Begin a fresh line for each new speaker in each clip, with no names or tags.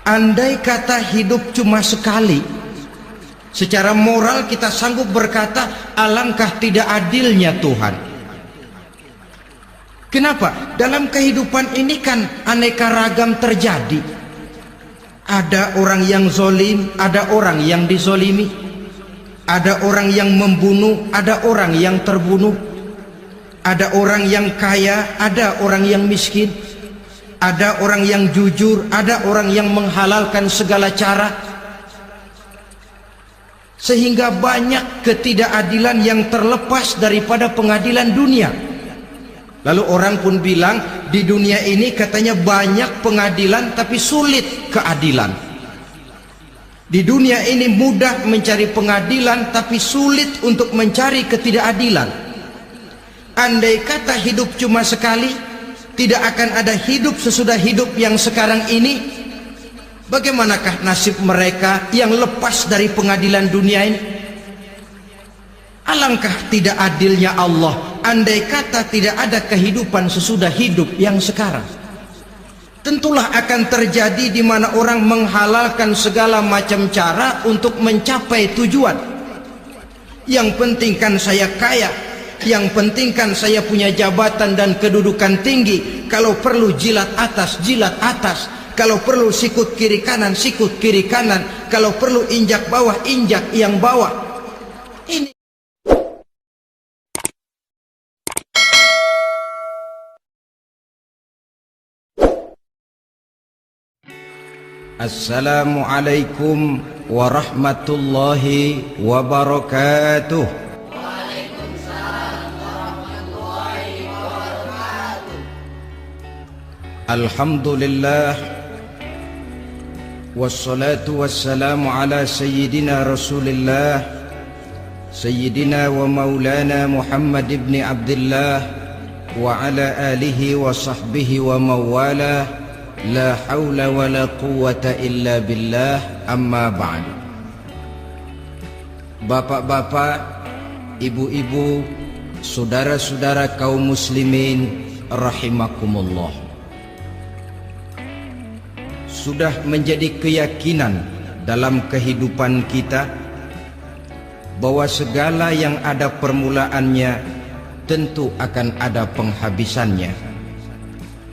Andai kata hidup cuma sekali, secara moral kita sanggup berkata, alangkah tidak adilnya Tuhan. Kenapa? Dalam kehidupan ini kan aneka ragam terjadi. Ada orang yang zolim, ada orang yang dizolimi, ada orang yang membunuh, ada orang yang terbunuh, ada orang yang kaya, ada orang yang miskin, ada orang yang jujur, ada orang yang menghalalkan segala cara. Sehingga banyak ketidakadilan yang terlepas daripada pengadilan dunia. Lalu orang pun bilang, di dunia ini katanya banyak pengadilan tapi sulit keadilan. Di dunia ini mudah mencari pengadilan tapi sulit untuk mencari ketidakadilan. Andai kata hidup cuma sekali, tidak akan ada hidup sesudah hidup yang sekarang ini. Bagaimanakah nasib mereka yang lepas dari pengadilan dunia ini? Alangkah tidak adilnya Allah, andai kata tidak ada kehidupan sesudah hidup yang sekarang. Tentulah akan terjadi di mana orang menghalalkan segala macam cara untuk mencapai tujuan. Yang penting kan saya kaya, yang penting kan saya punya jabatan dan kedudukan tinggi. Kalau perlu jilat atas, jilat atas. Kalau perlu sikut kiri kanan, sikut kiri kanan. Kalau perlu injak bawah, injak yang bawah. Ini Assalamualaikum warahmatullahi wabarakatuh.
Waalaikumsalam warahmatullahi wabarakatuh.
Alhamdulillah, wassalatu wassalamu ala sayyidina Rasulillah, sayyidina wa maulana Muhammad ibn Abdullah wa ala alihi wa sahbihi wa mawalah. La haula wa la quwwata illa billah, amma ba'd. Bapak-bapak, ibu-ibu, saudara-saudara kaum muslimin rahimakumullah. Sudah menjadi keyakinan dalam kehidupan kita bahwa segala yang ada permulaannya tentu akan ada penghabisannya.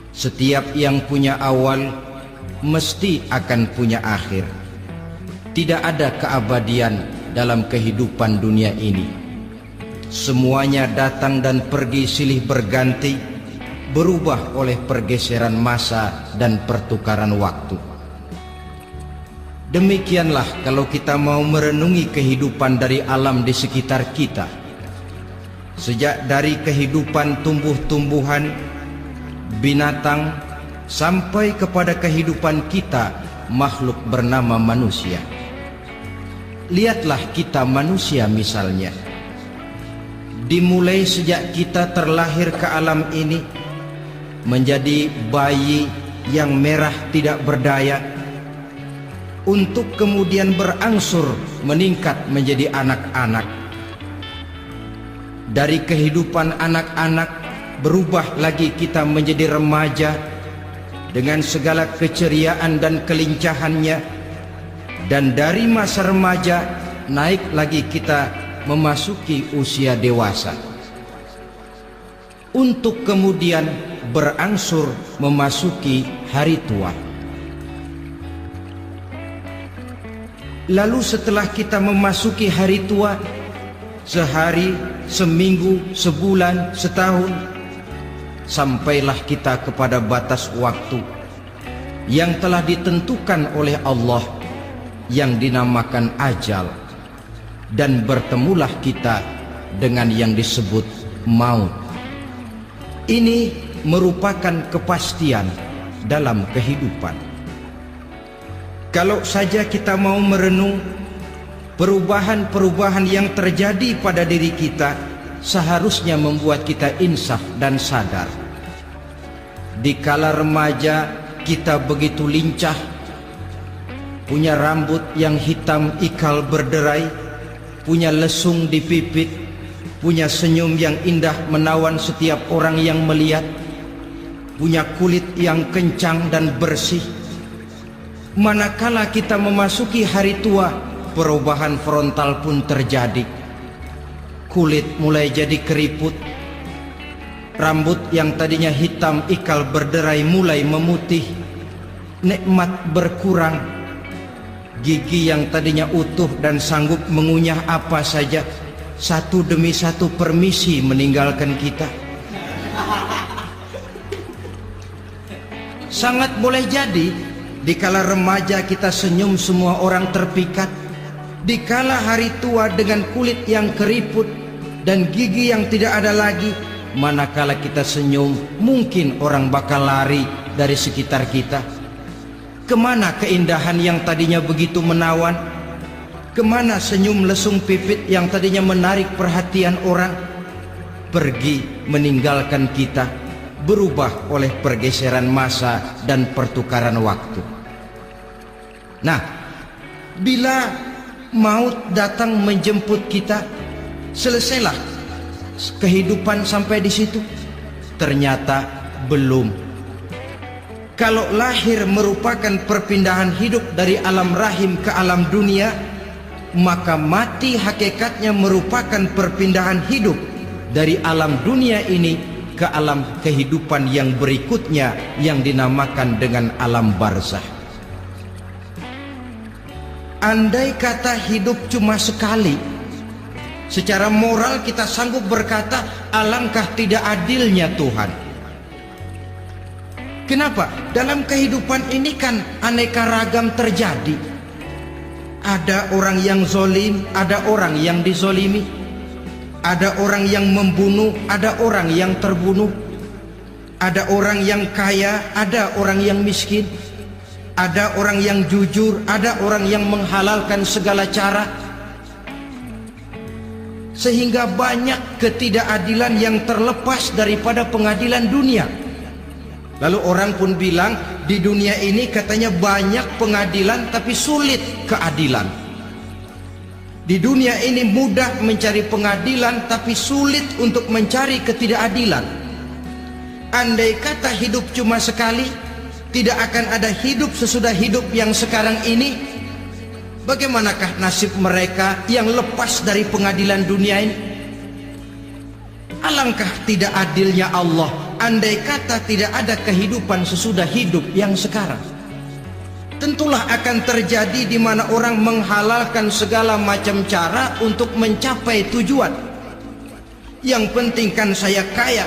Setiap yang punya awal mesti akan punya akhir. Tidak ada keabadian dalam kehidupan dunia ini. Semuanya datang dan pergi silih berganti, berubah oleh pergeseran masa dan pertukaran waktu. Demikianlah kalau kita mau merenungi kehidupan dari alam di sekitar kita. Sejak dari kehidupan tumbuh-tumbuhan, binatang, sampai kepada kehidupan kita, makhluk bernama manusia. Lihatlah kita manusia misalnya. Dimulai sejak kita terlahir ke alam ini, menjadi bayi yang merah tidak berdaya, untuk kemudian berangsur meningkat menjadi anak-anak. Dari kehidupan anak-anak, berubah lagi kita menjadi remaja dengan segala keceriaan dan kelincahannya, dan dari masa remaja naik lagi kita memasuki usia dewasa, untuk kemudian berangsur memasuki hari tua. Lalu setelah kita memasuki hari tua, sehari, seminggu, sebulan, setahun, sampailah kita kepada batas waktu yang telah ditentukan oleh Allah, yang dinamakan ajal, dan bertemulah kita dengan yang disebut maut. Ini merupakan kepastian dalam kehidupan. Kalau saja kita mau merenung perubahan-perubahan yang terjadi pada diri kita, seharusnya membuat kita insaf dan sadar. Di kala remaja kita begitu lincah, punya rambut yang hitam ikal berderai, punya lesung di pipit, punya senyum yang indah menawan setiap orang yang melihat, punya kulit yang kencang dan bersih. Manakala kita memasuki hari tua, perubahan frontal pun terjadi. Kulit mulai jadi keriput, rambut yang tadinya hitam ikal berderai mulai memutih, nikmat berkurang, gigi yang tadinya utuh dan sanggup mengunyah apa saja satu demi satu permisi meninggalkan kita. Sangat boleh jadi dikala remaja kita senyum semua orang terpikat, dikala hari tua dengan kulit yang keriput dan gigi yang tidak ada lagi, manakala kita senyum mungkin orang bakal lari dari sekitar kita. Kemana keindahan yang tadinya begitu menawan? Kemana senyum lesung pipit yang tadinya menarik perhatian orang? Pergi meninggalkan kita, berubah oleh pergeseran masa dan pertukaran waktu. Nah, bila maut datang menjemput kita, selesailah kehidupan sampai di situ? Ternyata belum. Kalau lahir merupakan perpindahan hidup dari alam rahim ke alam dunia, maka mati hakikatnya merupakan perpindahan hidup dari alam dunia ini ke alam kehidupan yang berikutnya yang dinamakan dengan alam barzah. Andai kata hidup cuma sekali, secara moral kita sanggup berkata, alangkah tidak adilnya Tuhan. Kenapa? Dalam kehidupan ini kan aneka ragam terjadi. Ada orang yang zolim, ada orang yang dizolimi. Ada orang yang membunuh, ada orang yang terbunuh. Ada orang yang kaya, ada orang yang miskin. Ada orang yang jujur, ada orang yang menghalalkan segala cara. Sehingga banyak ketidakadilan yang terlepas daripada pengadilan dunia. Lalu orang pun bilang, di dunia ini katanya banyak pengadilan tapi sulit keadilan. Di dunia ini mudah mencari pengadilan tapi sulit untuk mencari ketidakadilan. Andai kata hidup cuma sekali, tidak akan ada hidup sesudah hidup yang sekarang ini. Bagaimanakah nasib mereka yang lepas dari pengadilan dunia ini? Alangkah tidak adilnya Allah andai kata tidak ada kehidupan sesudah hidup yang sekarang. Tentulah akan terjadi di mana orang menghalalkan segala macam cara untuk mencapai tujuan. Yang penting kan saya kaya,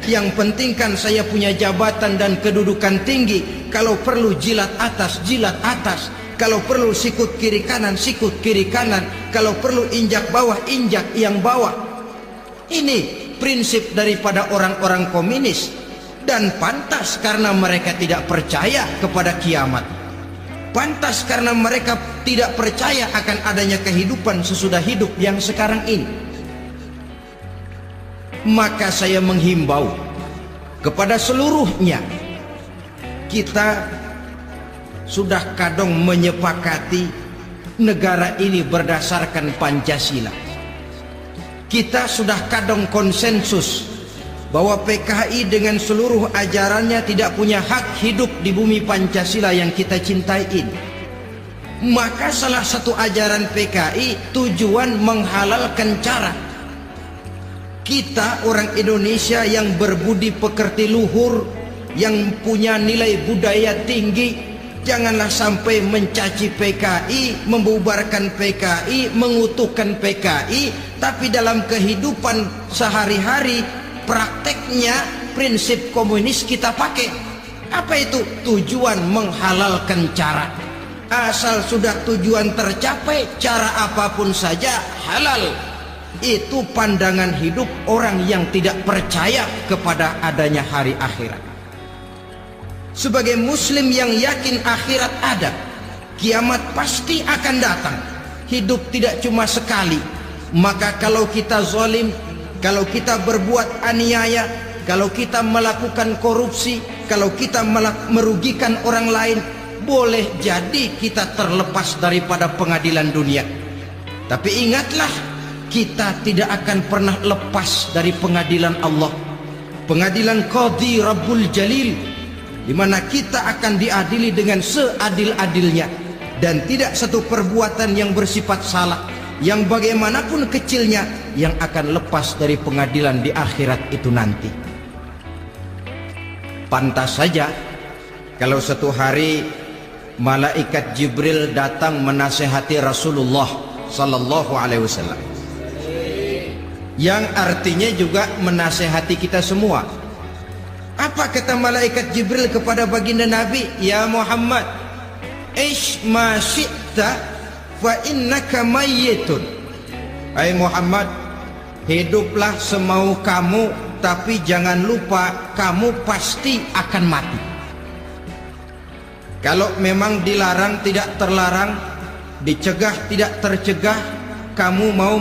yang penting kan saya punya jabatan dan kedudukan tinggi. Kalau perlu jilat atas, jilat atas. Kalau perlu sikut kiri kanan, sikut kiri kanan. Kalau perlu injak bawah, injak yang bawah. Ini prinsip daripada orang-orang komunis. Dan pantas karena mereka tidak percaya kepada kiamat. Pantas karena mereka tidak percaya akan adanya kehidupan sesudah hidup yang sekarang ini. Maka saya menghimbau kepada seluruhnya, kita sudah kadung menyepakati negara ini berdasarkan Pancasila. Kita sudah kadung konsensus bahwa PKI dengan seluruh ajarannya tidak punya hak hidup di bumi Pancasila yang kita cintai ini. Maka salah satu ajaran PKI tujuan menghalalkan cara. Kita orang Indonesia yang berbudi pekerti luhur, yang punya nilai budaya tinggi, janganlah sampai mencaci PKI, membubarkan PKI, mengutuhkan PKI, tapi dalam kehidupan sehari-hari prakteknya prinsip komunis kita pakai. Apa itu? Tujuan menghalalkan cara. Asal sudah tujuan tercapai, cara apapun saja halal. Itu pandangan hidup orang yang tidak percaya kepada adanya hari akhirat. Sebagai muslim yang yakin akhirat ada, kiamat pasti akan datang. Hidup tidak cuma sekali. Maka kalau kita zalim, kalau kita berbuat aniaya, kalau kita melakukan korupsi, kalau kita merugikan orang lain, boleh jadi kita terlepas daripada pengadilan dunia. Tapi ingatlah, kita tidak akan pernah lepas dari pengadilan Allah. Pengadilan Qadhi Rabbul Jalil, di mana kita akan diadili dengan seadil-adilnya, dan tidak satu perbuatan yang bersifat salah yang bagaimanapun kecilnya yang akan lepas dari pengadilan di akhirat itu nanti. Pantas saja kalau satu hari malaikat Jibril datang menasehati Rasulullah sallallahu alaihi wasallam, yang artinya juga menasehati kita semua. Apa kata malaikat Jibril kepada baginda Nabi? Ya Muhammad, ish ma syi'ta fa innaka mayyitun. Hai Muhammad, hiduplah semau kamu, tapi jangan lupa kamu pasti akan mati. Kalau memang dilarang tidak terlarang, dicegah tidak tercegah, kamu mau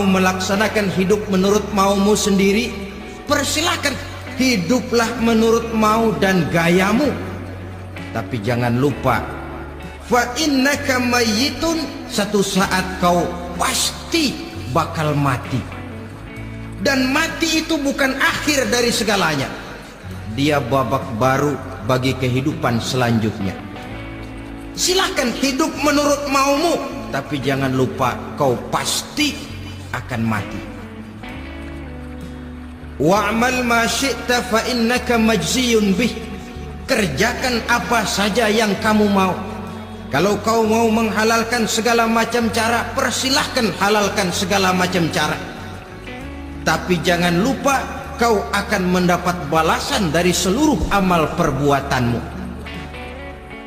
melaksanakan hidup menurut maumu sendiri, persilakan, hiduplah menurut mau dan gayamu. Tapi jangan lupa, fa innaka mayyitun, satu saat kau pasti bakal mati. Dan mati itu bukan akhir dari segalanya, dia babak baru bagi kehidupan selanjutnya. Silahkan hidup menurut maumu, tapi jangan lupa kau pasti akan mati. Wa'mal ma syi'ta fa innaka majziyun bih. Kerjakan apa saja yang kamu mau. Kalau kau mau menghalalkan segala macam cara, persilahkan halalkan segala macam cara. Tapi jangan lupa kau akan mendapat balasan dari seluruh amal perbuatanmu.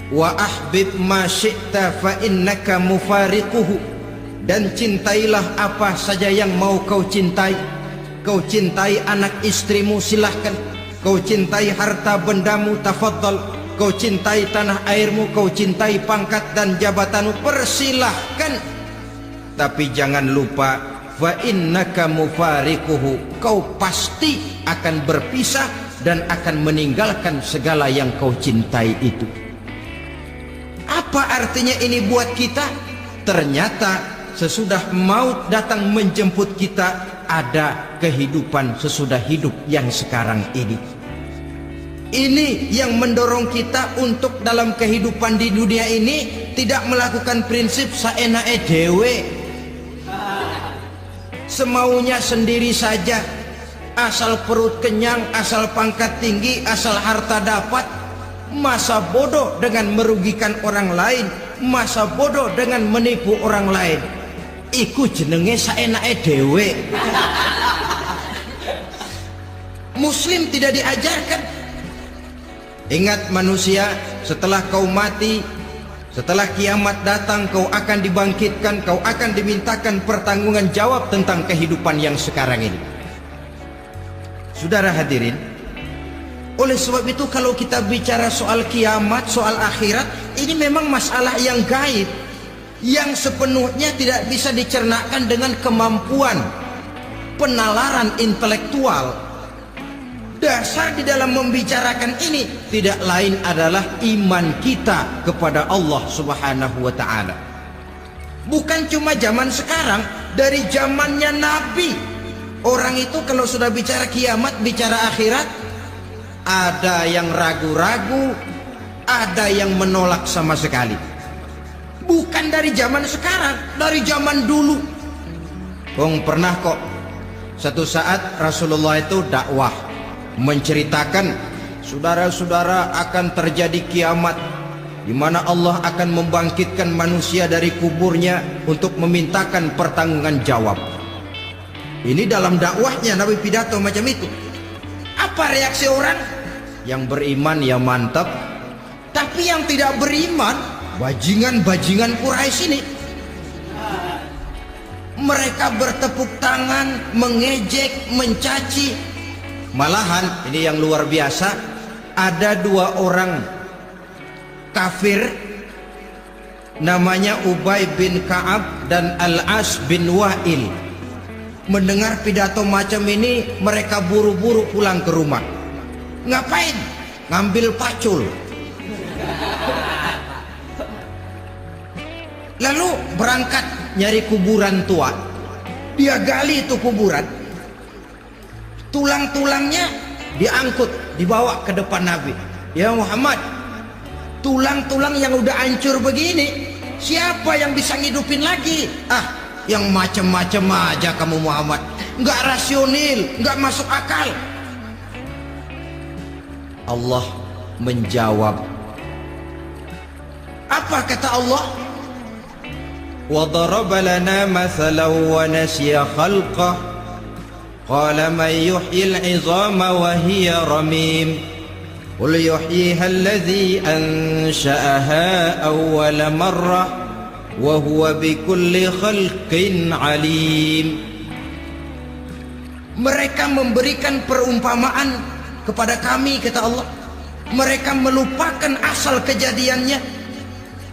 Wa ahbib ma syi'ta fa innaka mufariquhu. Dan cintailah apa saja yang mau kau cintai. Kau cintai anak istrimu, silahkan. Kau cintai harta bendamu, tafadhal. Kau cintai tanah airmu, kau cintai pangkat dan jabatanmu, persilahkan. Tapi jangan lupa, fa innaka mufariquhu, kau pasti akan berpisah dan akan meninggalkan segala yang kau cintai itu. Apa artinya ini buat kita? Ternyata sesudah maut datang menjemput kita, ada kehidupan sesudah hidup yang sekarang ini. Ini yang mendorong kita untuk dalam kehidupan di dunia ini tidak melakukan prinsip saenake dhewe, semaunya sendiri saja, asal perut kenyang, asal pangkat tinggi, asal harta dapat. Masa bodoh dengan merugikan orang lain, masa bodoh dengan menipu orang lain. Iku jenenge saenake dhewe. Muslim tidak diajarkan. Ingat manusia, setelah kau mati, setelah kiamat datang, kau akan dibangkitkan, kau akan dimintakan pertanggungan jawab tentang kehidupan yang sekarang ini. Saudara hadirin, oleh sebab itu kalau kita bicara soal kiamat, soal akhirat, ini memang masalah yang gaib, yang sepenuhnya tidak bisa dicernakan dengan kemampuan penalaran intelektual. Dasar di dalam membicarakan ini tidak lain adalah iman kita kepada Allah Subhanahu wa ta'ala. Bukan cuma zaman sekarang, dari zamannya Nabi. Orang itu kalau sudah bicara kiamat, bicara akhirat, ada yang ragu-ragu, ada yang menolak sama sekali. Bukan dari zaman sekarang, dari zaman dulu. Pernah kok satu saat Rasulullah itu dakwah, menceritakan, saudara-saudara, akan terjadi kiamat di mana Allah akan membangkitkan manusia dari kuburnya untuk memintakan pertanggungan jawab. Ini dalam dakwahnya Nabi pidato macam itu. Apa reaksi orang? Yang beriman ya mantap, tapi yang tidak beriman, bajingan-bajingan Quraisy ini, mereka bertepuk tangan, mengejek, mencaci. Malahan ini yang luar biasa, ada dua orang kafir namanya Ubay bin Ka'ab dan Al-As bin Wa'il. Mendengar pidato macam ini, mereka buru-buru pulang ke rumah. Ngapain? Ngambil pacul. Lalu berangkat nyari kuburan tua. Dia gali itu kuburan, tulang-tulangnya diangkut dibawa ke depan Nabi. Ya Muhammad, tulang-tulang yang udah hancur begini, siapa yang bisa ngidupin lagi? Ah, yang macam-macam aja kamu Muhammad, nggak rasional, nggak masuk akal. Allah menjawab. Apa kata Allah? وَضَرَبَ لَنَا مَثَلًا وَنَسِيَ خَلْقَهُ قَالَ مَنْ يُحْيِي الْعِظَامَ وَهِيَ رَمِيمٌ قُلْ يُحْيِيهَا الَّذِي أَنْشَأَهَا أَوَّلَ مَرَّةٍ وَهُوَ بِكُلِّ خَلْقٍ عَلِيمٌ. Mereka memberikan perumpamaan kepada kami, kata Allah. Mereka melupakan asal kejadiannya.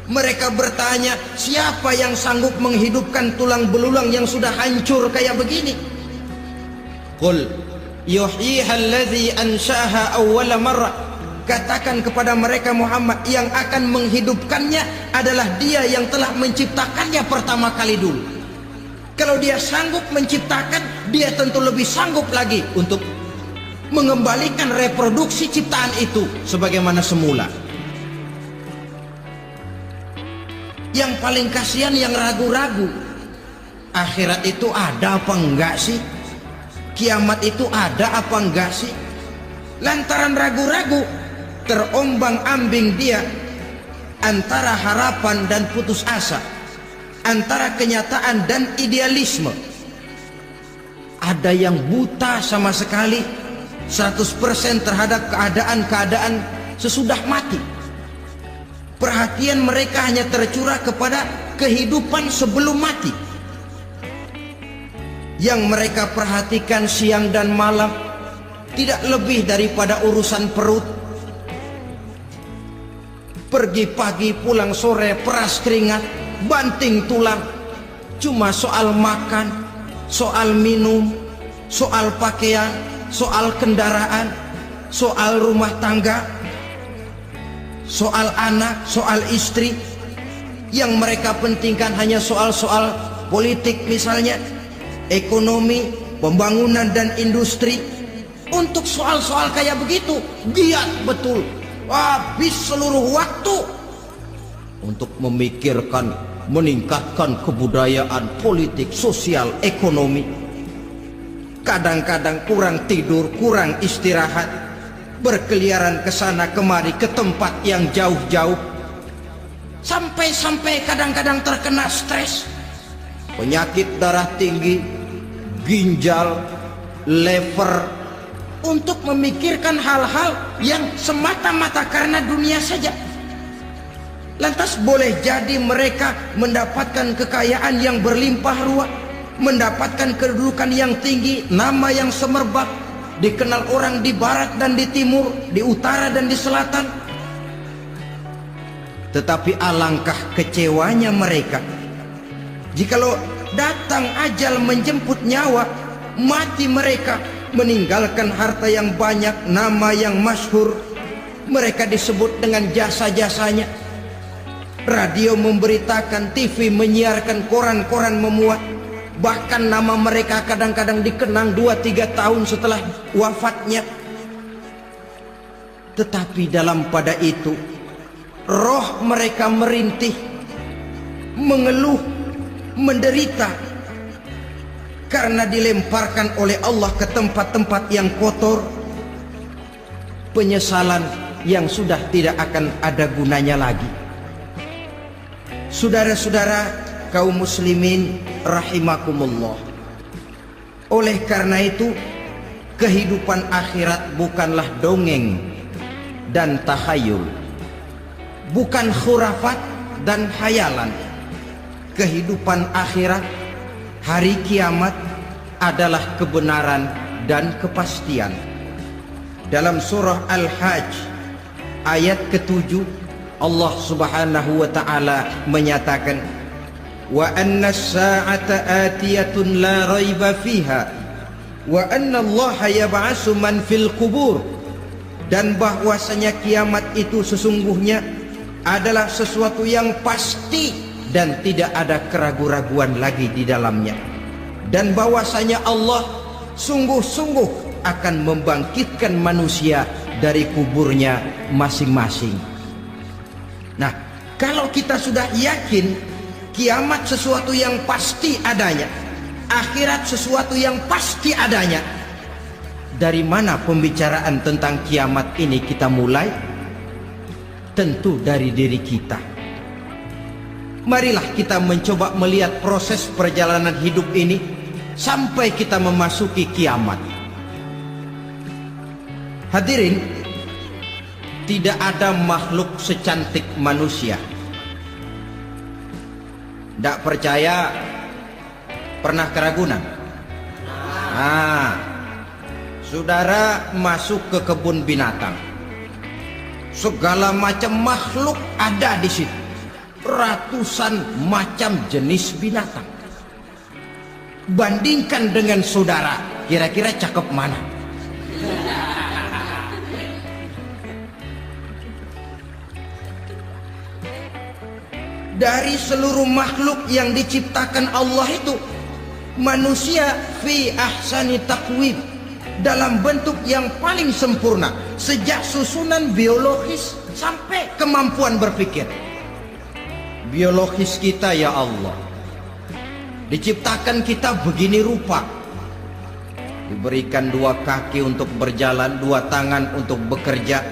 Mereka bertanya, siapa yang sanggup menghidupkan tulang belulang yang sudah hancur kayak begini? Qul yuhyiha allazi ansha'aha awwala marrah. Katakan kepada mereka Muhammad, yang akan menghidupkannya adalah Dia yang telah menciptakannya pertama kali dulu. Kalau Dia sanggup menciptakan, Dia tentu lebih sanggup lagi untuk mengembalikan reproduksi ciptaan itu sebagaimana semula. Yang paling kasihan yang ragu-ragu, akhirat itu ada apa enggak sih? Kiamat itu ada apa enggak sih? Lantaran ragu-ragu, terombang-ambing dia antara harapan dan putus asa, antara kenyataan dan idealisme. Ada yang buta sama sekali 100% terhadap keadaan-keadaan sesudah mati. Perhatian mereka hanya tercurah kepada kehidupan sebelum mati. Yang mereka perhatikan siang dan malam tidak lebih daripada urusan perut. Pergi pagi pulang sore, peras keringat, banting tulang. Cuma soal makan, soal minum, soal pakaian, soal kendaraan, soal rumah tangga, soal anak, soal istri. Yang mereka pentingkan hanya soal-soal politik misalnya, ekonomi, pembangunan dan industri. Untuk soal-soal kayak begitu giat betul, habis seluruh waktu untuk memikirkan meningkatkan kebudayaan, politik, sosial, ekonomi. Kadang-kadang kurang tidur, kurang istirahat, berkeliaran ke sana kemari ke tempat yang jauh-jauh, sampai-sampai kadang-kadang terkena stres, penyakit darah tinggi, ginjal, lever, untuk memikirkan hal-hal yang semata-mata karena dunia saja. Lantas boleh jadi mereka mendapatkan kekayaan yang berlimpah ruah, mendapatkan kedudukan yang tinggi, nama yang semerbak, dikenal orang di barat dan di timur, di utara dan di selatan. Tetapi alangkah kecewanya mereka jikalau datang ajal menjemput nyawa, mati mereka, meninggalkan harta yang banyak, nama yang masyhur. Mereka disebut dengan jasa-jasanya. Radio memberitakan, TV menyiarkan, koran-koran memuat. Bahkan nama mereka kadang-kadang dikenang 2-3 tahun setelah wafatnya. Tetapi dalam pada itu, roh mereka merintih, mengeluh, menderita, karena dilemparkan oleh Allah ke tempat-tempat yang kotor. Penyesalan yang sudah tidak akan ada gunanya lagi. Saudara-saudara kaum muslimin rahimakumullah, oleh karena itu kehidupan akhirat bukanlah dongeng dan tahayul, bukan khurafat dan khayalan. Kehidupan akhirat, hari kiamat adalah kebenaran dan kepastian. Dalam surah Al-Hajj ayat ke-7, Allah subhanahu wa ta'ala menyatakan, wa anna as-sa'ata atiyatun la raiba fiha wa anna allaha yab'asu man fil qubur. Dan bahwasanya kiamat itu sesungguhnya adalah sesuatu yang pasti dan tidak ada keraguan-raguan lagi di dalamnya. Dan bahwasanya Allah sungguh-sungguh akan membangkitkan manusia dari kuburnya masing-masing. Nah, kalau kita sudah yakin kiamat sesuatu yang pasti adanya, akhirat sesuatu yang pasti adanya, dari mana pembicaraan tentang kiamat ini kita mulai? Tentu dari diri kita. Marilah kita mencoba melihat proses perjalanan hidup ini sampai kita memasuki kiamat. Hadirin, tidak ada makhluk secantik manusia. Tidak percaya, pernah keragunan? Nah, saudara masuk ke kebun binatang, segala macam makhluk ada di situ, ratusan macam jenis binatang. Bandingkan dengan saudara, kira-kira cakep mana? Dari seluruh makhluk yang diciptakan Allah itu, manusia fi ahsani taqwim, dalam bentuk yang paling sempurna, sejak susunan biologis sampai kemampuan berpikir. Biologis kita ya Allah, diciptakan kita begini rupa, diberikan 2 kaki untuk berjalan, 2 tangan untuk bekerja,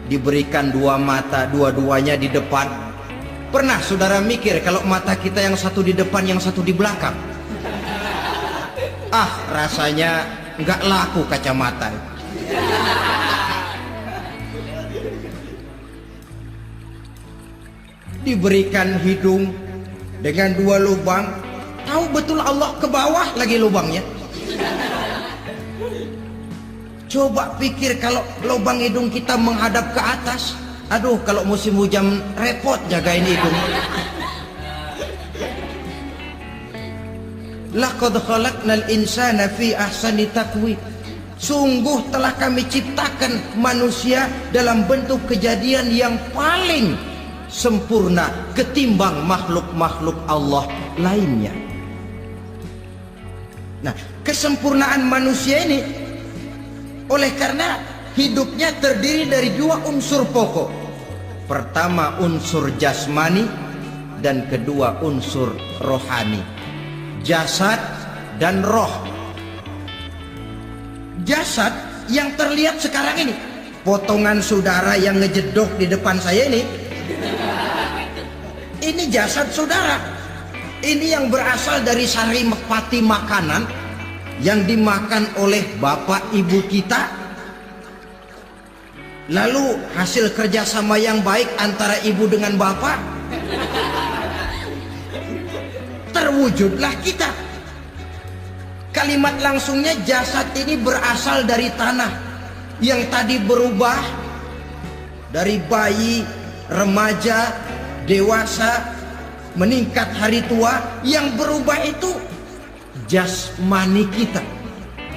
diberikan 2 mata, dua-duanya di depan. Pernah saudara mikir kalau mata kita yang satu di depan, yang satu di belakang? Ah, rasanya nggak laku kacamata. Diberikan hidung dengan 2 lubang, tahu betul Allah ke bawah lagi lubangnya. Coba pikir kalau lubang hidung kita menghadap ke atas. Aduh, kalau musim hujan repot jagain hidung. Laqad khalaqnal insana fi ahsani taqwim. Sungguh telah kami ciptakan manusia dalam bentuk kejadian yang paling sempurna ketimbang makhluk-makhluk Allah lainnya. Nah, kesempurnaan manusia ini oleh karena hidupnya terdiri dari 2 unsur pokok. Pertama unsur jasmani dan kedua unsur rohani, jasad dan roh. Jasad yang terlihat sekarang ini, potongan saudara yang ngejedok di depan saya ini jasad saudara. Ini yang berasal dari sari pati makanan yang dimakan oleh bapak ibu kita. Lalu hasil kerjasama yang baik antara ibu dengan bapak, terwujudlah kita. Kalimat langsungnya, jasad ini berasal dari tanah yang tadi berubah dari bayi, remaja, dewasa, meningkat hari tua. Yang berubah itu jasmani kita.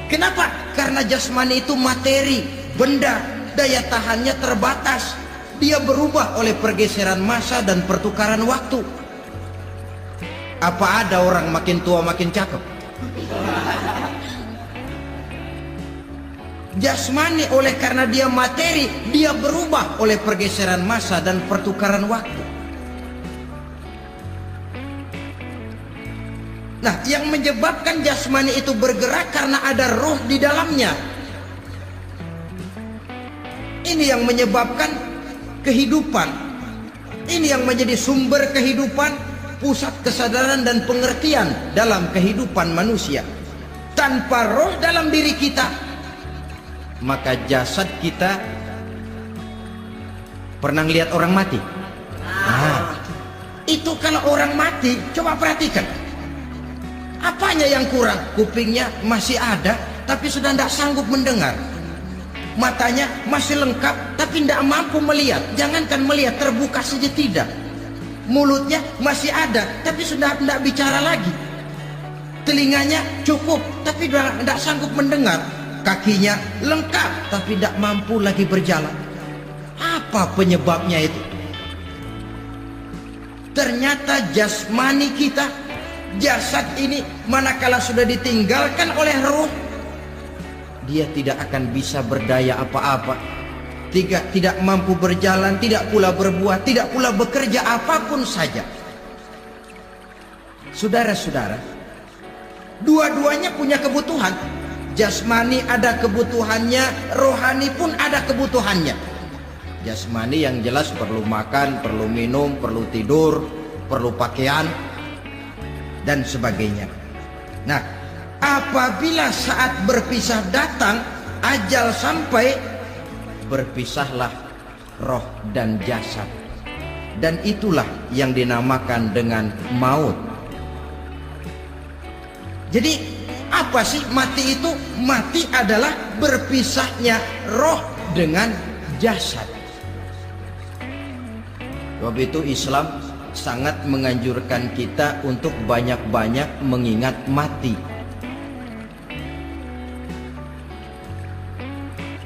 Kenapa? Karena jasmani itu materi, benda, daya tahannya terbatas. Dia berubah oleh pergeseran masa dan pertukaran waktu. Apa ada orang makin tua makin cakep? Jasmani oleh karena dia materi, dia berubah oleh pergeseran masa dan pertukaran waktu. Nah, yang menyebabkan jasmani itu bergerak karena ada roh di dalamnya. Ini yang menyebabkan kehidupan. Ini yang menjadi sumber kehidupan, pusat kesadaran dan pengertian dalam kehidupan manusia. Tanpa roh dalam diri kita, maka jasad kita. Pernah lihat orang mati? Nah, itu kalau orang mati, coba perhatikan. Apanya yang kurang? Kupingnya masih ada, tapi sudah tidak sanggup mendengar. Matanya masih lengkap, tapi tidak mampu melihat. Jangankan melihat, terbuka saja tidak. Mulutnya masih ada, tapi sudah tidak bicara lagi. Telinganya cukup, tapi sudah tidak sanggup mendengar. Kakinya lengkap, tapi tidak mampu lagi berjalan. Apa penyebabnya itu? Ternyata jasmani kita, jasad ini manakala sudah ditinggalkan oleh ruh, dia tidak akan bisa berdaya apa-apa, tidak mampu berjalan, tidak pula berbuat, tidak pula bekerja apapun saja. Saudara-saudara, dua-duanya punya kebutuhan. Jasmani ada kebutuhannya, rohani pun ada kebutuhannya. Jasmani yang jelas perlu makan, perlu minum, perlu tidur, perlu pakaian, dan sebagainya. Nah, apabila saat berpisah datang, ajal sampai, berpisahlah roh dan jasad. Dan itulah yang dinamakan dengan maut. Jadi apa sih mati itu? Mati adalah berpisahnya roh dengan jasad. Sebab itu Islam sangat menganjurkan kita untuk banyak-banyak mengingat mati.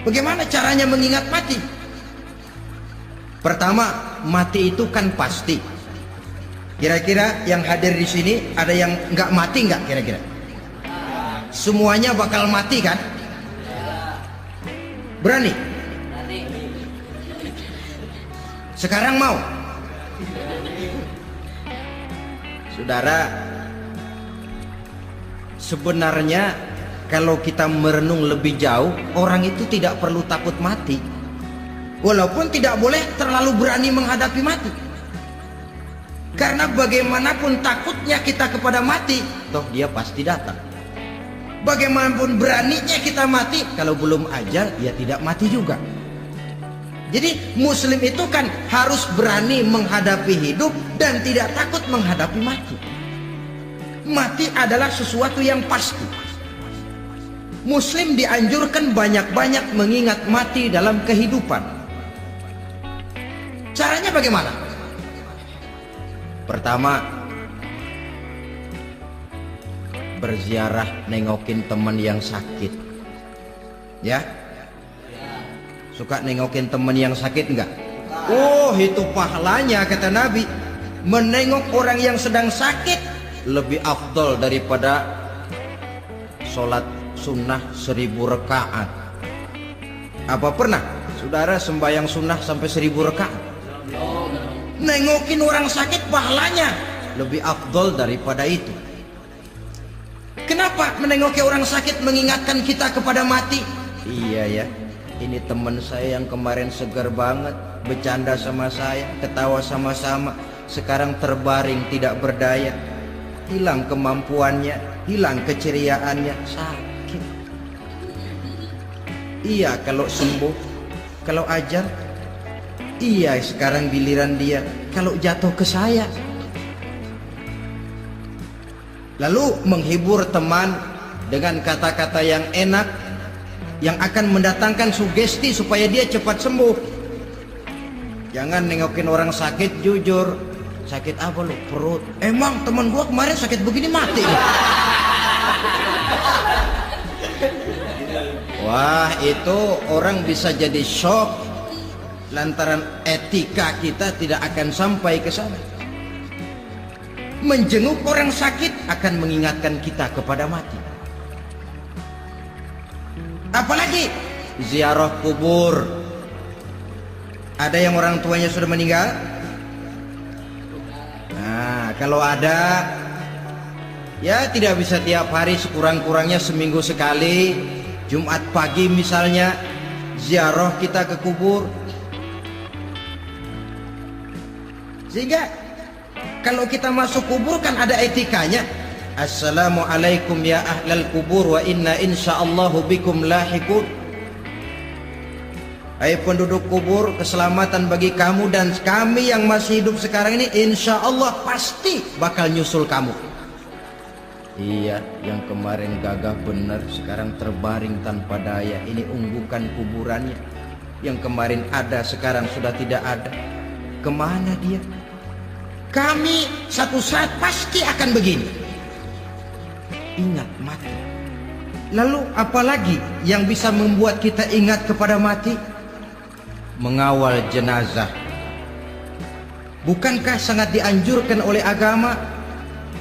Bagaimana caranya mengingat mati? Pertama, mati itu kan pasti. Kira-kira yang hadir di sini ada yang nggak mati nggak kira-kira? Semuanya bakal mati kan? Berani? Sekarang mau? Saudara, sebenarnya kalau kita merenung lebih jauh, orang itu tidak perlu takut mati. Walaupun tidak boleh terlalu berani menghadapi mati. Karena bagaimanapun takutnya kita kepada mati, toh dia pasti datang. Bagaimanapun beraninya kita mati, kalau belum ajal, ya tidak mati juga. Jadi muslim itu kan harus berani menghadapi hidup dan tidak takut menghadapi mati. Mati adalah sesuatu yang pasti. Muslim dianjurkan banyak-banyak mengingat mati dalam kehidupan. Caranya bagaimana? Pertama, berziarah, nengokin teman yang sakit. Ya? Suka nengokin teman yang sakit enggak? Oh, itu pahalanya kata Nabi. Menengok orang yang sedang sakit lebih afdol daripada sholat sunnah 1000 rakaat. Apa pernah saudara sembahyang sunnah sampai 1000 rakaat? Nengokin orang sakit pahalanya lebih afdol daripada itu. Kenapa menengoki orang sakit mengingatkan kita kepada mati? Iya ya, ini teman saya yang kemarin segar banget, bercanda sama saya, ketawa sama-sama, sekarang terbaring tidak berdaya, hilang kemampuannya, hilang keceriaannya, sakit. Iya kalau sembuh, kalau ajal, iya sekarang giliran dia, kalau jatuh ke saya. Lalu menghibur teman dengan kata-kata yang enak, yang akan mendatangkan sugesti supaya dia cepat sembuh. Jangan nengokin orang sakit jujur. Sakit apa lu? Perut. Emang teman gua kemarin sakit begini mati. Wah, itu orang bisa jadi shock lantaran etika kita tidak akan sampai ke sana. Menjenguk orang sakit akan mengingatkan kita kepada mati. Apalagi ziarah kubur. Ada yang orang tuanya sudah meninggal? Nah, kalau ada, ya tidak bisa tiap hari, sekurang-kurangnya seminggu sekali. Jumat pagi misalnya, ziarah kita ke kubur. Sehingga kalau kita masuk kubur kan ada etikanya. Assalamualaikum ya ahlal kubur wa inna insyaallahu bikum lahiqun. Hai penduduk kubur, keselamatan bagi kamu dan kami yang masih hidup sekarang ini insyaallah pasti bakal nyusul kamu. Iya, yang kemarin gagah benar sekarang terbaring tanpa daya. Ini unggukan kuburannya. Yang kemarin ada sekarang sudah tidak ada. Kemana dia? Kami satu saat pasti akan begini. Ingat mati. Lalu apalagi yang bisa membuat kita ingat kepada mati? Mengawal jenazah. Bukankah sangat dianjurkan oleh agama?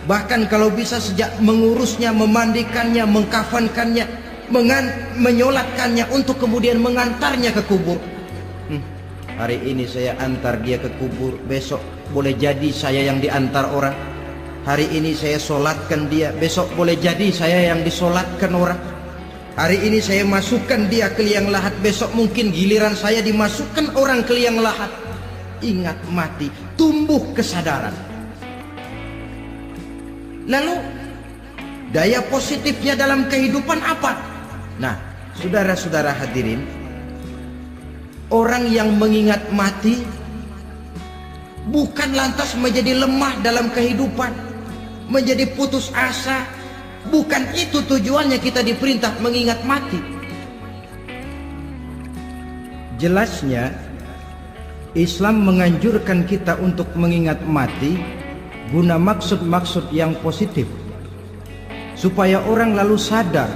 Bahkan kalau bisa sejak mengurusnya, memandikannya, mengkafankannya, menyolatkannya untuk kemudian mengantarnya ke kubur. Hari ini saya antar dia ke kubur, besok boleh jadi saya yang diantar orang. Hari ini saya solatkan dia, besok boleh jadi saya yang disolatkan orang. Hari ini saya masukkan dia ke liang lahat, besok mungkin giliran saya dimasukkan orang ke liang lahat. Ingat mati, tumbuh kesadaran. Lalu daya positifnya dalam kehidupan apa? Nah, saudara-saudara hadirin, orang yang mengingat mati bukan lantas menjadi lemah dalam kehidupan, menjadi putus asa. Bukan itu tujuannya kita diperintah mengingat mati. Jelasnya Islam menganjurkan kita untuk mengingat mati guna maksud-maksud yang positif, supaya orang lalu sadar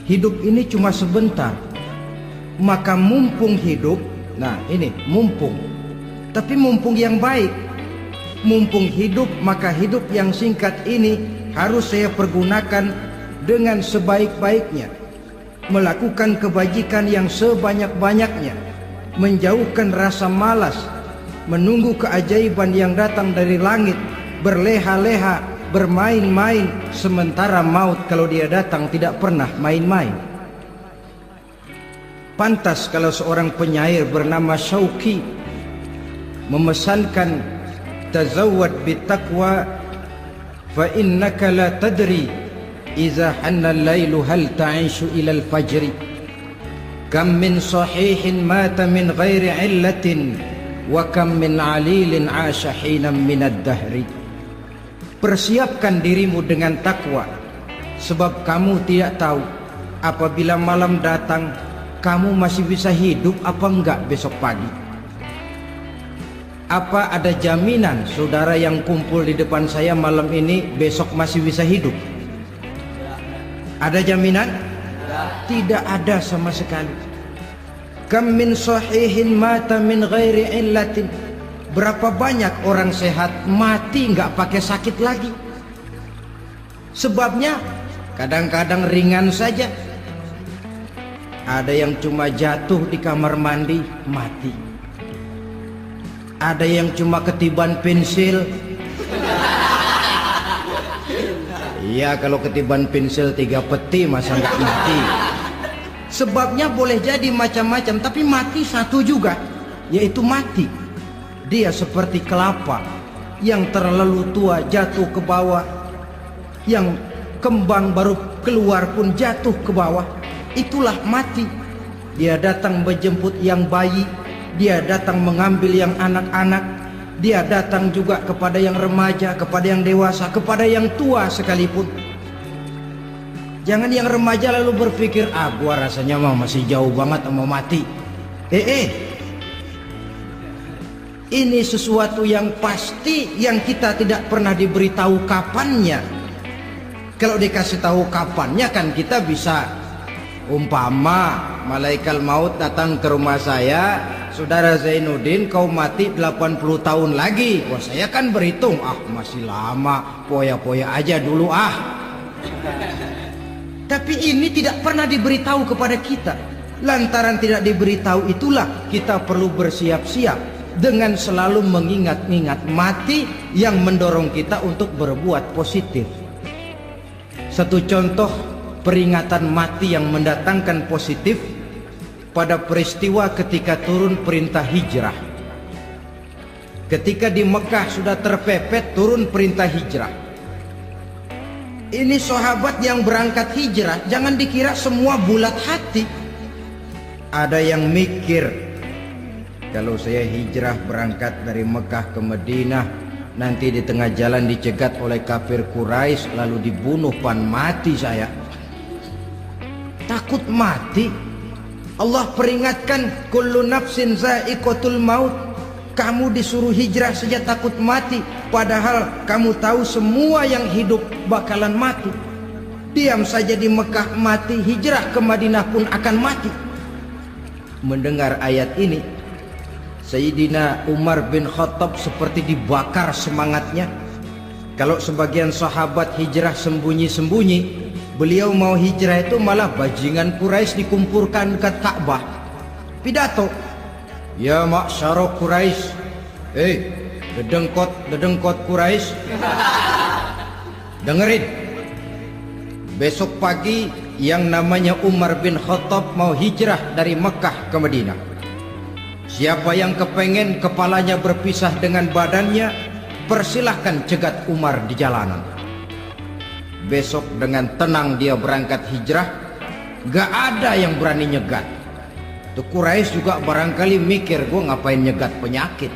hidup ini cuma sebentar. Maka mumpung hidup, nah ini mumpung, tapi mumpung yang baik. Mumpung hidup, maka hidup yang singkat ini harus saya pergunakan dengan sebaik-baiknya, melakukan kebajikan yang sebanyak-banyaknya, menjauhkan rasa malas, menunggu keajaiban yang datang dari langit, berleha-leha, bermain-main, sementara maut kalau dia datang tidak pernah main-main. Pantas kalau seorang penyair bernama Syauqi memesankan, tazawwad bitaqwa fa innaka la tadri iza hanna al-lailu hal ta'ishu ila al-fajri, kam min sahihin mata min ghairi illatin wa kam min alilin 'asha hinan min ad-dahri. Persiapkan dirimu dengan takwa, sebab kamu tidak tahu apabila malam datang kamu masih bisa hidup apa enggak besok pagi. Apa ada jaminan saudara yang kumpul di depan saya malam ini besok masih bisa hidup? Ada jaminan? Tidak ada sama sekali. Kam min sahihin mata min ghairi illatin. Berapa banyak orang sehat mati nggak pakai sakit lagi. Sebabnya kadang-kadang ringan saja. Ada yang cuma jatuh di kamar mandi mati. Ada yang cuma ketiban pensil. Iya, kalau ketiban pensil 3 peti masa nggak mati. Sebabnya boleh jadi macam-macam, tapi mati satu juga, yaitu mati. Dia seperti kelapa yang terlalu tua jatuh ke bawah, yang kembang baru keluar pun jatuh ke bawah. Itulah mati. Dia datang menjemput yang bayi, dia datang mengambil yang anak-anak, dia datang juga kepada yang remaja, kepada yang dewasa, kepada yang tua sekalipun. Jangan yang remaja lalu berpikir, gua rasanya masih jauh banget mau mati. Ini sesuatu yang pasti yang kita tidak pernah diberitahu kapannya. Kalau dikasih tahu kapannya kan kita bisa, umpama malaikat maut datang ke rumah saya, saudara Zainuddin kau mati 80 tahun lagi. Wah, saya kan berhitung, masih lama, poya-poya aja dulu . Tapi ini tidak pernah diberitahu kepada kita. Lantaran tidak diberitahu itulah kita perlu bersiap-siap dengan selalu mengingat-ingat mati yang mendorong kita untuk berbuat positif. Satu contoh peringatan mati yang mendatangkan positif pada peristiwa ketika turun perintah hijrah. Ketika di Mekah sudah terpepet turun perintah hijrah. Ini sahabat yang berangkat hijrah, jangan dikira semua bulat hati. Ada yang mikir, kalau saya hijrah berangkat dari Mekah ke Madinah, nanti di tengah jalan dicegat oleh kafir Quraisy lalu dibunuh, mati saya. Takut mati. Allah peringatkan, kullu nafsin za'iqatul maut. Kamu disuruh hijrah saja takut mati, padahal kamu tahu semua yang hidup bakalan mati. Diam saja di Mekah mati, hijrah ke Madinah pun akan mati. Mendengar ayat ini, Sayyidina Umar bin Khattab seperti dibakar semangatnya. Kalau sebagian sahabat hijrah sembunyi-sembunyi, Beliau mau hijrah itu malah bajingan Quraisy dikumpulkan ke Ka'bah. Pidato, ya ma'syara Quraisy, dedengkot Quraisy, dengerin. Besok pagi yang namanya Umar bin Khattab mau hijrah dari Mekah ke Madinah. Siapa yang kepengen kepalanya berpisah dengan badannya, persilahkan cegat Umar di jalanan. Besok dengan tenang dia berangkat hijrah, gak ada yang berani nyegat. Tuh Quraisy juga barangkali mikir, gue ngapain nyegat penyakit.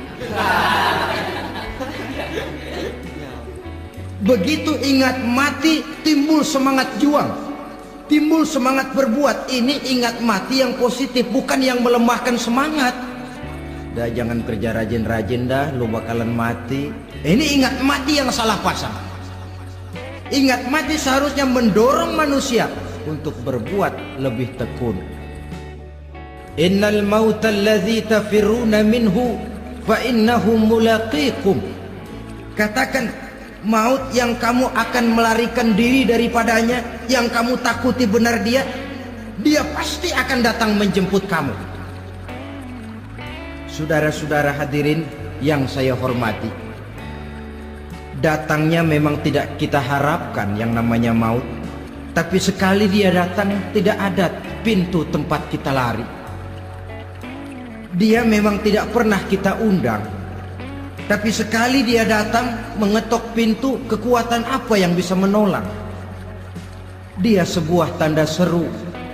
Begitu ingat mati, timbul semangat juang, timbul semangat berbuat. Ini ingat mati yang positif, bukan yang melemahkan semangat. Dah jangan kerja rajin-rajin dah, lu bakalan mati. Ini ingat mati yang salah pasang. Ingat mati seharusnya mendorong manusia untuk berbuat lebih tekun. Innal mauta allazi tafiruna minhu fa innahu mulaqikum. Katakan, maut yang kamu akan melarikan diri daripadanya, yang kamu takuti benar dia pasti akan datang menjemput kamu. Saudara-saudara hadirin yang saya hormati, datangnya memang tidak kita harapkan yang namanya maut, tapi sekali dia datang tidak ada pintu tempat kita lari. Dia memang tidak pernah kita undang, tapi sekali dia datang mengetok pintu, kekuatan apa yang bisa menolak? Dia sebuah tanda seru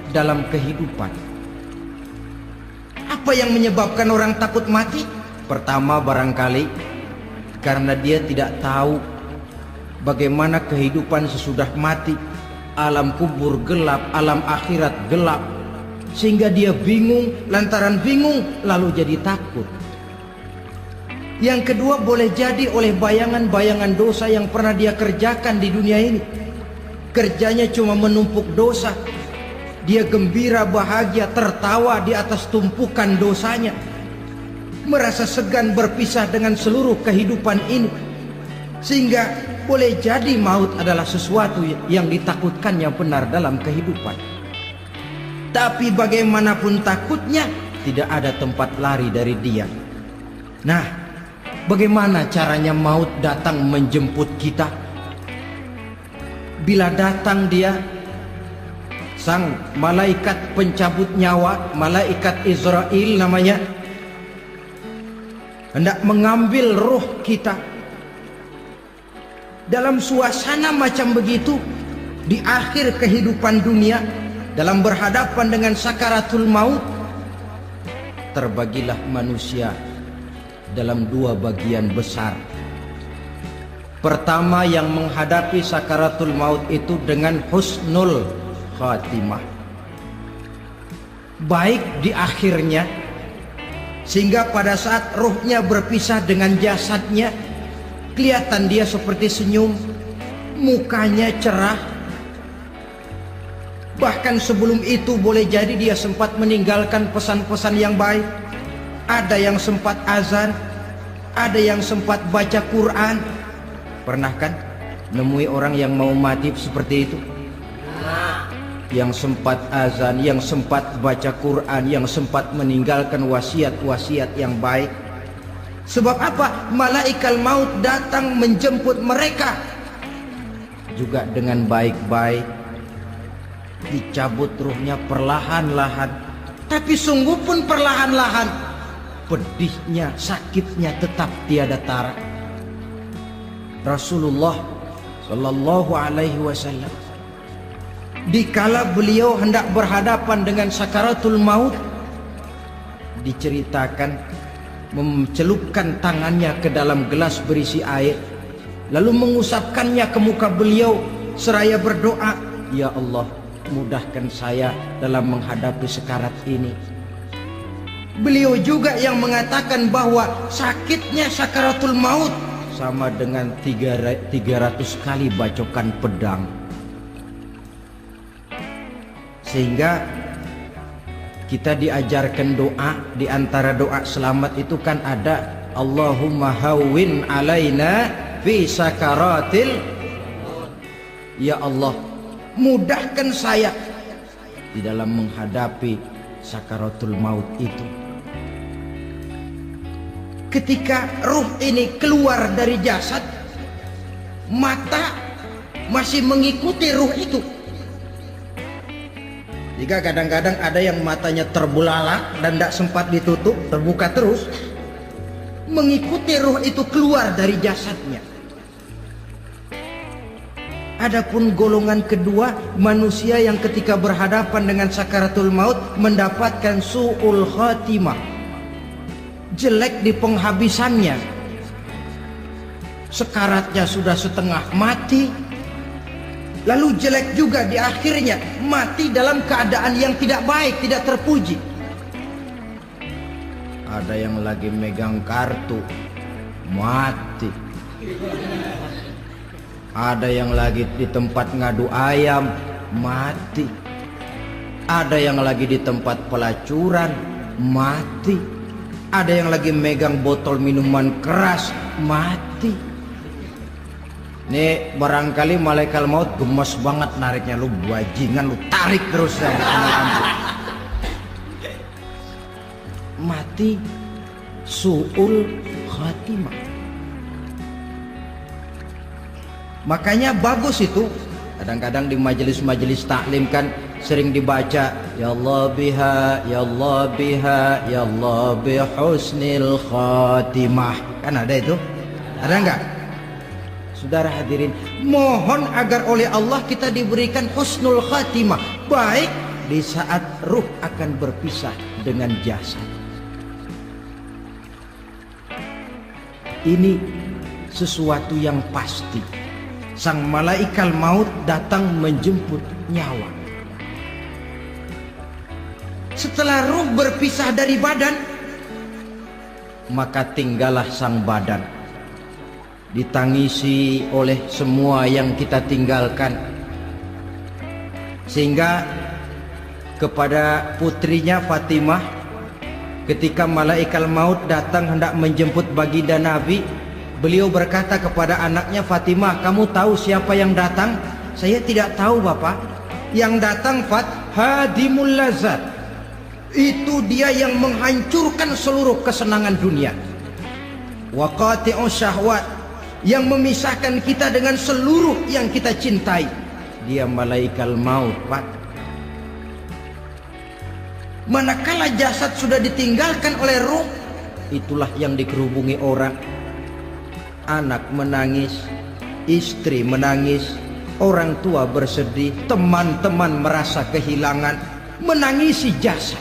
dalam kehidupan. Apa yang menyebabkan orang takut mati? Pertama barangkali karena dia tidak tahu bagaimana kehidupan sesudah mati. Alam kubur gelap, alam akhirat gelap, sehingga dia bingung. Lantaran bingung lalu jadi takut. Yang kedua boleh jadi oleh bayangan-bayangan dosa yang pernah dia kerjakan di dunia ini. Kerjanya cuma menumpuk dosa. Dia gembira, bahagia, tertawa di atas tumpukan dosanya, merasa segan berpisah dengan seluruh kehidupan ini. Sehingga boleh jadi maut adalah sesuatu yang ditakutkannya benar dalam kehidupan. Tapi bagaimanapun takutnya, tidak ada tempat lari dari dia. Nah, bagaimana caranya maut datang menjemput kita? Bila datang dia, sang malaikat pencabut nyawa, malaikat Israel namanya, hendak mengambil roh kita. Dalam suasana macam begitu, di akhir kehidupan dunia, dalam berhadapan dengan sakaratul maut, terbagilah manusia dalam dua bagian besar. Pertama, yang menghadapi sakaratul maut itu dengan husnul khatimah, baik di akhirnya, sehingga pada saat ruhnya berpisah dengan jasadnya, kelihatan dia seperti senyum, mukanya cerah. Bahkan sebelum itu boleh jadi dia sempat meninggalkan pesan-pesan yang baik. Ada yang sempat azan, ada yang sempat baca Quran. Pernah kan nemui orang yang mau mati seperti itu? Yang sempat azan, yang sempat baca Quran, yang sempat meninggalkan wasiat-wasiat yang baik. Sebab apa? Malaikat maut datang menjemput mereka juga dengan baik-baik. Dicabut ruhnya perlahan-lahan, tapi sungguh pun perlahan-lahan. Pedihnya, sakitnya tetap tiada tara. Rasulullah Sallallahu Alaihi Wasallam, dikala beliau hendak berhadapan dengan sakaratul maut, diceritakan mencelupkan tangannya ke dalam gelas berisi air, lalu mengusapkannya ke muka beliau seraya berdoa, ya Allah, mudahkan saya dalam menghadapi sekarat ini. Beliau juga yang mengatakan bahwa sakitnya sakaratul maut sama dengan 300 kali bacokan pedang. Sehingga kita diajarkan doa. Di antara doa selamat itu kan ada Allahumma hawwin alaina fi sakaratil. Ya Allah, mudahkan saya di dalam menghadapi sakaratul maut itu. Ketika ruh ini keluar dari jasad, mata masih mengikuti ruh itu. Jika kadang-kadang ada yang matanya terbelalak dan tidak sempat ditutup, terbuka terus, mengikuti ruh itu keluar dari jasadnya. Adapun golongan kedua, manusia yang ketika berhadapan dengan sakaratul maut mendapatkan su'ul khatimah, jelek di penghabisannya. Sekaratnya sudah setengah mati, lalu jelek juga di akhirnya, mati dalam keadaan yang tidak baik, tidak terpuji. Ada yang lagi megang kartu, mati. Ada yang lagi di tempat ngadu ayam, mati. Ada yang lagi di tempat pelacuran, mati. Ada yang lagi megang botol minuman keras, mati. Nih barangkali malaikat maut gemes banget nariknya, lu bajingan, lu tarik terus sampai mati. Su'ul khatimah. Makanya bagus itu. Kadang-kadang di majelis-majelis taklim kan sering dibaca, ya Allah biha, ya Allah biha, ya Allah bi husnil khatimah. Kan ada itu? Ada enggak? Saudara hadirin, mohon agar oleh Allah kita diberikan husnul khatimah, baik di saat ruh akan berpisah dengan jasad. Ini sesuatu yang pasti. Sang malaikat maut datang menjemput nyawa. Setelah ruh berpisah dari badan, maka tinggallah sang badan, ditangisi oleh semua yang kita tinggalkan. Sehingga kepada putrinya Fatimah, ketika malaikat maut datang hendak menjemput baginda Nabi, beliau berkata kepada anaknya, Fatimah, kamu tahu siapa yang datang? Saya tidak tahu, Bapak. Yang datang hadimul lazat. Itu dia yang menghancurkan seluruh kesenangan dunia. Wa qati'us syahwat, yang memisahkan kita dengan seluruh yang kita cintai. Dia malaikat maut, Pak. Manakala jasad sudah ditinggalkan oleh ruh, itulah yang dikerubungi orang. Anak menangis, istri menangis, orang tua bersedih, teman-teman merasa kehilangan, menangisi jasad.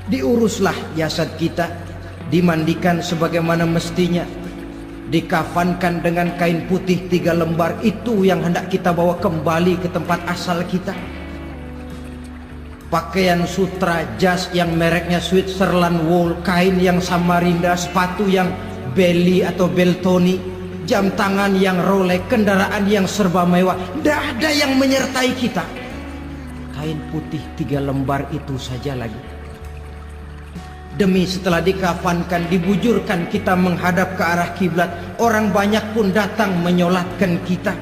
Diuruslah jasad kita, dimandikan sebagaimana mestinya, dikafankan dengan kain putih 3 lembar, itu yang hendak kita bawa kembali ke tempat asal kita. Pakaian sutra, jas yang mereknya Switzerland wool, kain yang Samarinda, sepatu yang Belly atau Beltoni, jam tangan yang Rolex, kendaraan yang serba mewah, tidak ada yang menyertai kita. Kain putih 3 lembar itu saja lagi. Demi setelah dikafankan, dibujurkan kita menghadap ke arah kiblat, orang banyak pun datang menyolatkan kita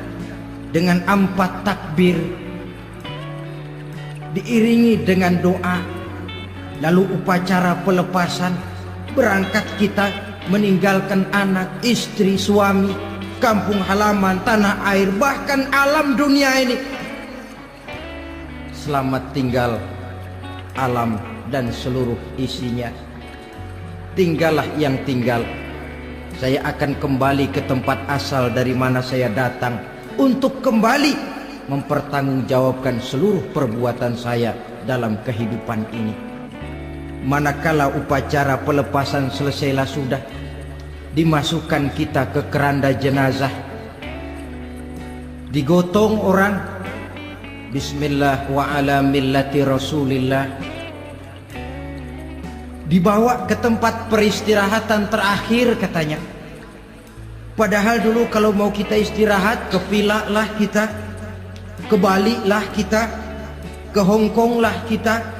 dengan 4 takbir, diiringi dengan doa. Lalu upacara pelepasan, berangkat kita meninggalkan anak, istri, suami, kampung halaman, tanah air, bahkan alam dunia ini. Selamat tinggal alam dan seluruh isinya. Tinggallah yang tinggal. Saya akan kembali ke tempat asal dari mana saya datang, untuk kembali mempertanggungjawabkan seluruh perbuatan saya dalam kehidupan ini. Manakala upacara pelepasan selesailah sudah, dimasukkan kita ke keranda jenazah, digotong orang, bismillah wa ala millati rasulillah, dibawa ke tempat peristirahatan terakhir katanya. Padahal dulu kalau mau kita istirahat, ke Villa lah kita, ke Bali lah kita, ke Hong Kong lah kita,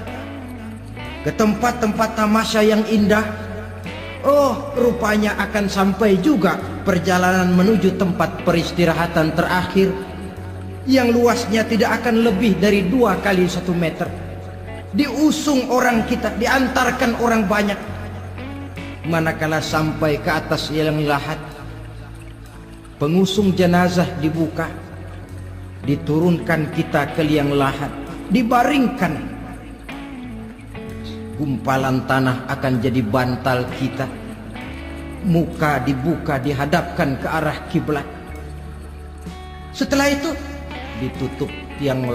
ke tempat-tempat tamasya yang indah. Oh, rupanya akan sampai juga perjalanan menuju tempat peristirahatan terakhir. yang luasnya tidak akan lebih dari 2 kali 1 meter. Diusung orang kita, diantarkan orang banyak. Manakala sampai ke atas liang lahat, pengusung jenazah dibuka, diturunkan kita ke liang lahat, dibaringkan. Gumpalan tanah akan jadi bantal kita. Muka dibuka, dihadapkan ke arah kiblat. Setelah itu ditutup liang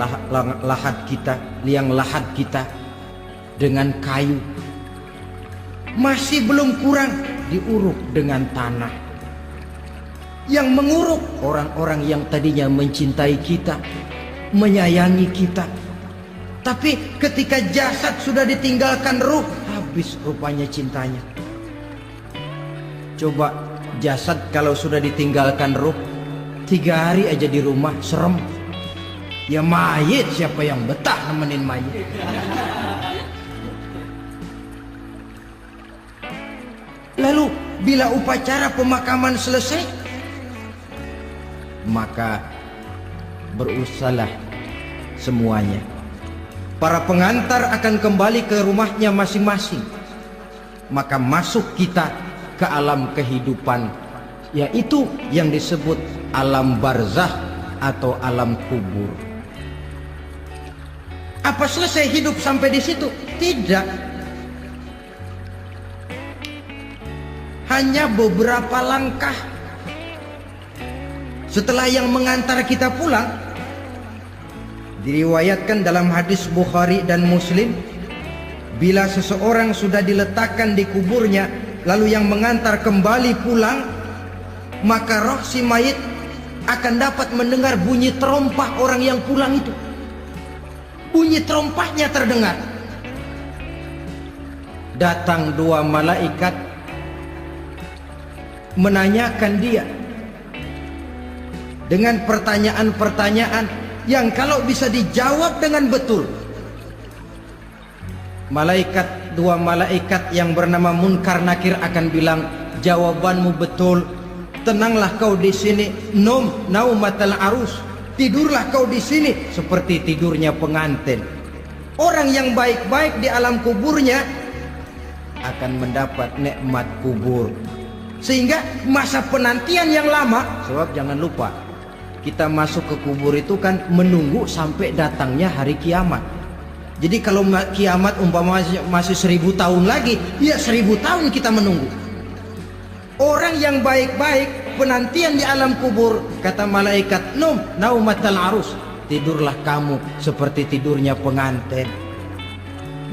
lahat kita dengan kayu. Masih belum kurang, diuruk dengan tanah. Yang menguruk orang-orang yang tadinya mencintai kita, menyayangi kita. Tapi ketika jasad sudah ditinggalkan ruh, habis rupanya cintanya. Coba jasad kalau sudah ditinggalkan ruh, 3 hari aja di rumah, serem. Ya mayit, siapa yang betah nemenin mayit? Lalu bila upacara pemakaman selesai, maka berusahlah semuanya. Para pengantar akan kembali ke rumahnya masing-masing. Maka masuk kita ke alam kehidupan, yaitu yang disebut alam barzakh atau alam kubur. Apa selesai hidup sampai di situ? Tidak. Hanya beberapa langkah setelah yang mengantar kita pulang. Diriwayatkan dalam hadis Bukhari dan Muslim, bila seseorang sudah diletakkan di kuburnya, lalu yang mengantar kembali pulang, maka roh si mayit akan dapat mendengar bunyi terompah orang yang pulang itu. Bunyi terompahnya terdengar. Datang 2 malaikat menanyakan dia dengan pertanyaan-pertanyaan yang kalau bisa dijawab dengan betul. Dua malaikat yang bernama Munkar Nakir akan bilang, jawabanmu betul. Tenanglah kau di sini, naumatal arus. Tidurlah kau di sini seperti tidurnya pengantin. Orang yang baik-baik di alam kuburnya akan mendapat nikmat kubur. Sehingga masa penantian yang lama, sebab jangan lupa, kita masuk ke kubur itu kan menunggu sampai datangnya hari kiamat. Jadi kalau kiamat umpama masih 1000 tahun lagi, ya 1000 tahun kita menunggu. Orang yang baik-baik penantian di alam kubur, kata malaikat, naumatal arus, tidurlah kamu seperti tidurnya pengantin.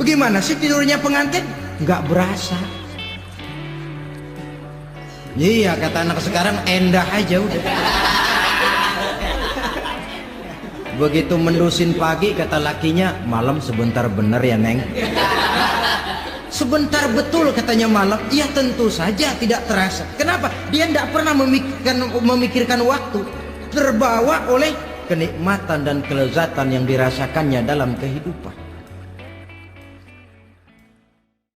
Bagaimana sih tidurnya pengantin? Nggak berasa. Iya, kata anak sekarang, endah aja udah. Begitu mendusin pagi, kata lakinya, malam sebentar bener ya Neng. Sebentar betul katanya malam. Iya tentu saja tidak terasa. Kenapa? Dia tidak pernah memikirkan waktu. Terbawa oleh kenikmatan dan kelezatan yang dirasakannya dalam kehidupan.